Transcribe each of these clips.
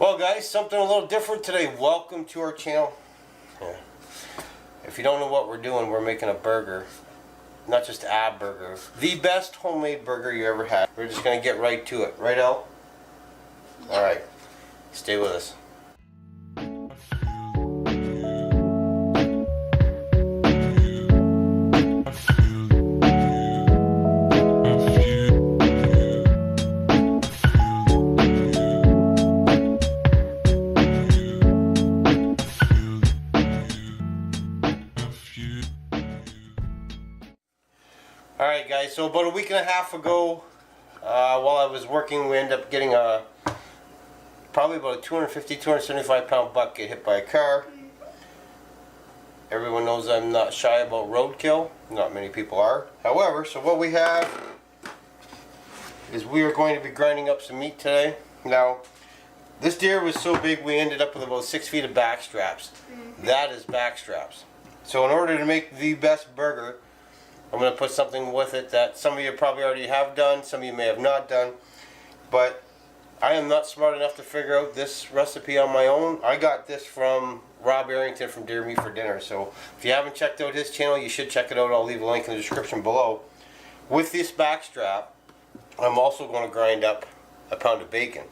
Well guys, something a little different today. Welcome to our channel. If you don't know what we're doing, we're making a burger. Not just a burger. The best homemade burger you ever had. We're just going to get right to it. Right, El? Alright. Stay with us. Alright guys, so about a week and a half ago, while I was working, we ended up getting probably about a 250, 275 pound buck get hit by a car. Everyone knows I'm not shy about roadkill. Not many people are. However, so what we have is we are going to be grinding up some meat today. Now, this deer was so big we ended up with about 6 feet of back straps. That is back straps. So in order to make the best burger, I'm going to put something with it that some of you probably already have done, some of you may have not done, but I am not smart enough to figure out this recipe on my own. I got this from Rob Arrington from Deer Meat for Dinner, so if you haven't checked out his channel, you should check it out. I'll leave a link in the description below. With this back strap, I'm also going to grind up a pound of bacon.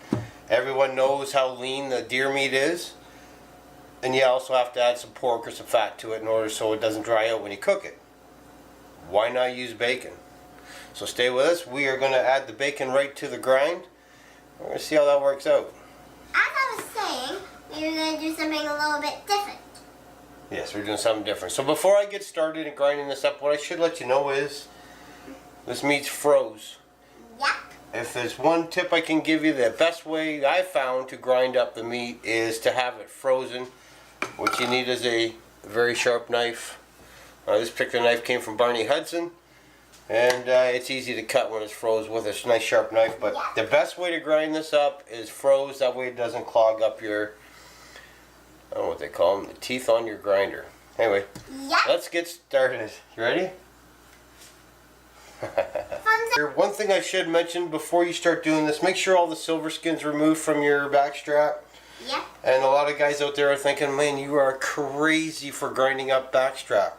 Everyone knows how lean the deer meat is, and you also have to add some pork or some fat to it in order so it doesn't dry out when you cook it. Why not use bacon? So stay with us. We are going to add the bacon right to the grind. We're going to see how that works out. As I was saying, we were going to do something a little bit different. Yes, we're doing something different. So before I get started in grinding this up, what I should let you know is this meat's froze. Yep. If there's one tip I can give you, the best way I found to grind up the meat is to have it frozen. What you need is a very sharp knife. This particular knife came from Barney Hudson, and it's easy to cut when it's froze with a nice sharp knife, but the best way to grind this up is froze. That way it doesn't clog up your, I don't know what they call them, the teeth on your grinder. Anyway, let's get started. You ready? One thing I should mention before you start doing this, make sure all the silver skin's removed from your back strap. Yep. And a lot of guys out there are thinking, man, you are crazy for grinding up back strap.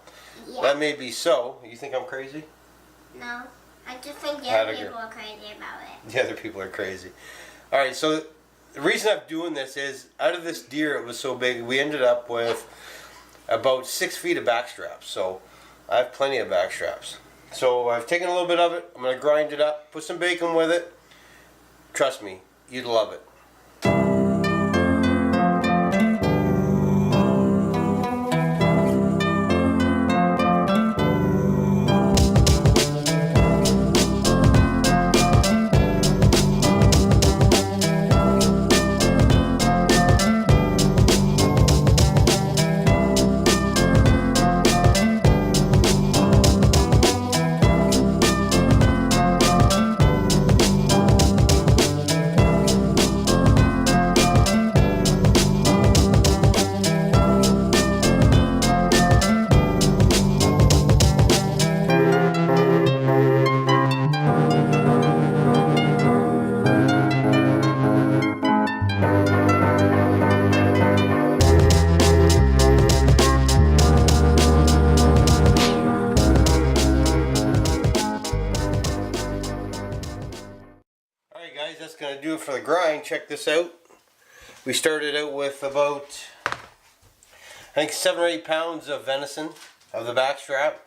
Yeah. That may be so. You think I'm crazy? No. I just think the other people are crazy about it. The other people are crazy. Alright, so the reason I'm doing this is, out of this deer, it was so big, we ended up with about 6 feet of back straps. So I have plenty of back straps. So I've taken a little bit of it. I'm going to grind it up, put some bacon with it. Trust me, you'd love it. That's going to do it for the grind. Check this out. We started out with about, I think, 7 or 8 pounds of venison of the back strap,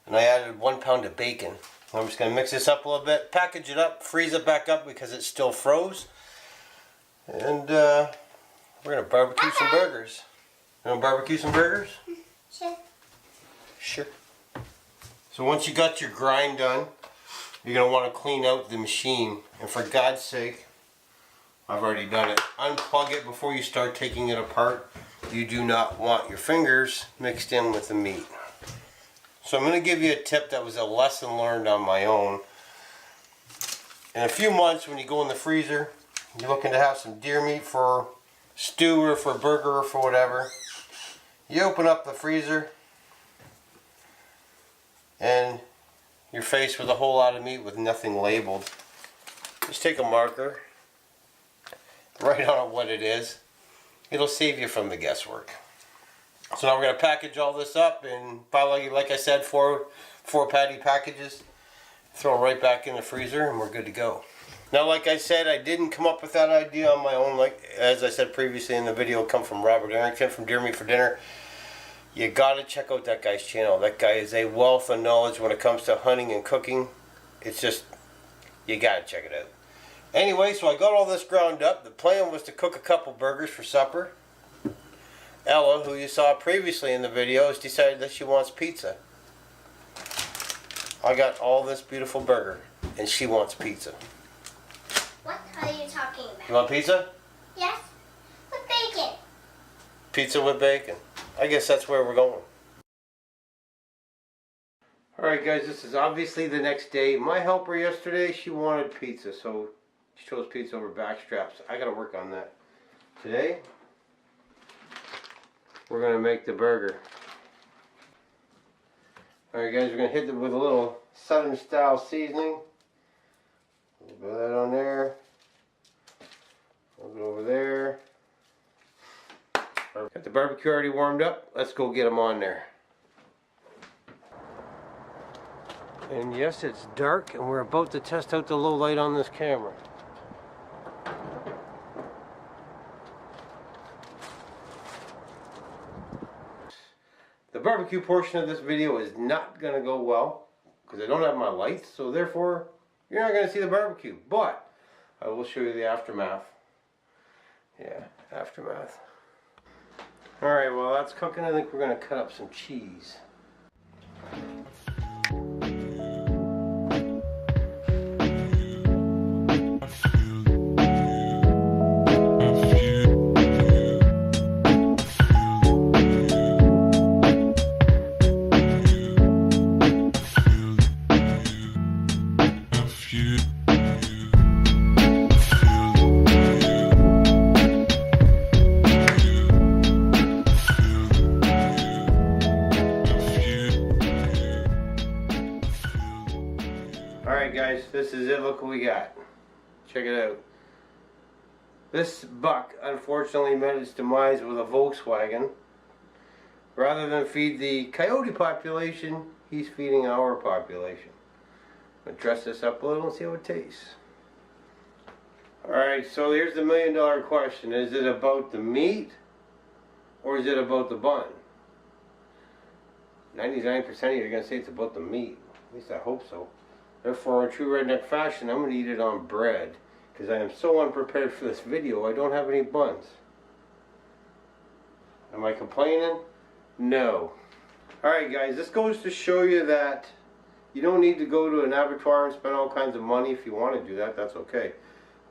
and I added 1 pound of bacon. I'm just going to mix this up a little bit, package it up, freeze it back up because it's still froze, and we're going to barbecue some burgers. You want to barbecue some burgers? Sure. Sure. So once you got your grind done, you're going to want to clean out the machine. And for God's sake, I've already done it. Unplug it before you start taking it apart. You do not want your fingers mixed in with the meat. So I'm going to give you a tip that was a lesson learned on my own. In a few months, when you go in the freezer, you're looking to have some deer meat for stew or for a burger or for whatever. You open up the freezer and you're faced with a whole lot of meat with nothing labeled. Just take a marker right on what it is. It'll save you from the guesswork. So now we're going to package all this up and probably, like I said, four patty packages. Throw them right back in the freezer and we're good to go. Now, like I said, I didn't come up with that idea on my own. Like as I said previously in the video, it come from Robert Arrington from Deer Meat for Dinner. You gotta check out that guy's channel. That guy is a wealth of knowledge when it comes to hunting and cooking. It's just, you gotta check it out. Anyway, so I got all this ground up. The plan was to cook a couple burgers for supper. Ella, who you saw previously in the video, has decided that she wants pizza. I got all this beautiful burger, and she wants pizza. What are you talking about? You want pizza? Yes, with bacon. Pizza with bacon. I guess that's where we're going. Alright guys, this is obviously the next day. My helper yesterday, she wanted pizza, so she chose pizza over back straps. I gotta work on that. Today, we're gonna make the burger. Alright guys, we're gonna hit it with a little southern style seasoning. A little bit of that on there. A little bit over there. Got the barbecue already warmed up. Let's go get them on there. And yes, it's dark and we're about to test out the low light on this camera. The barbecue portion of this video is not going to go well because I don't have my lights, so therefore you're not going to see the barbecue, but I will show you the aftermath. Yeah, aftermath. Alright, while that's cooking, I think we're going to cut up some cheese. Alright guys, this is it. Look what we got. Check it out. This buck unfortunately met its demise with a Volkswagen. Rather than feed the coyote population, he's feeding our population. I'm going to dress this up a little and see how it tastes. Alright, so here's the $1,000,000 question. Is it about the meat or is it about the bun? 99% of you are going to say it's about the meat. At least I hope so. Therefore, in true redneck fashion, I'm going to eat it on bread. Because I am so unprepared for this video, I don't have any buns. Am I complaining? No. Alright guys, this goes to show you that you don't need to go to an abattoir and spend all kinds of money. If you want to do that, that's okay.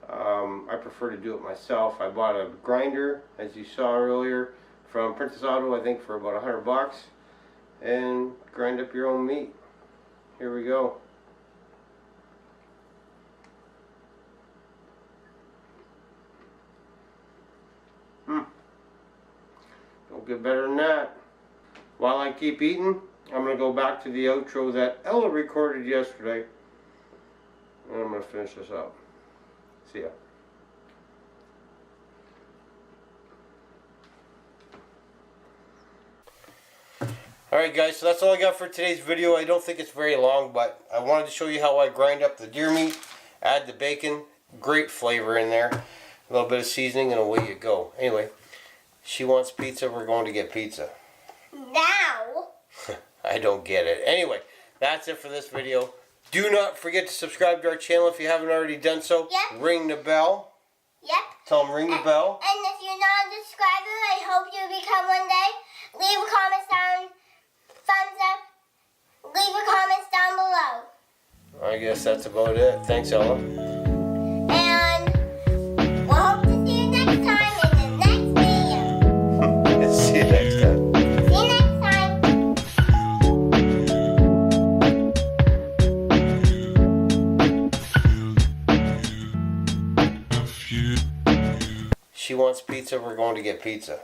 I prefer to do it myself. I bought a grinder, as you saw earlier, from Princess Auto, I think for about $100. And grind up your own meat. Here we go. Don't get better than that. While I keep eating, I'm going to go back to the outro that Ella recorded yesterday. And I'm going to finish this up. See ya. Alright guys, so that's all I got for today's video. I don't think it's very long, but I wanted to show you how I grind up the deer meat, add the bacon, great flavor in there, a little bit of seasoning, and away you go. Anyway, she wants pizza, we're going to get pizza. Now? I don't get it. Anyway, that's it for this video. Do not forget to subscribe to our channel if you haven't already done so. Yep. Ring the bell. Yep. Tell them ring the bell. And if you're not a subscriber, I hope you become one day. Leave a comment down, thumbs up, leave a comment down below. I guess that's about it. Thanks, Ella. And we'll hope to see you next time in the next video. See you next time. See you next time. She wants pizza, we're going to get pizza.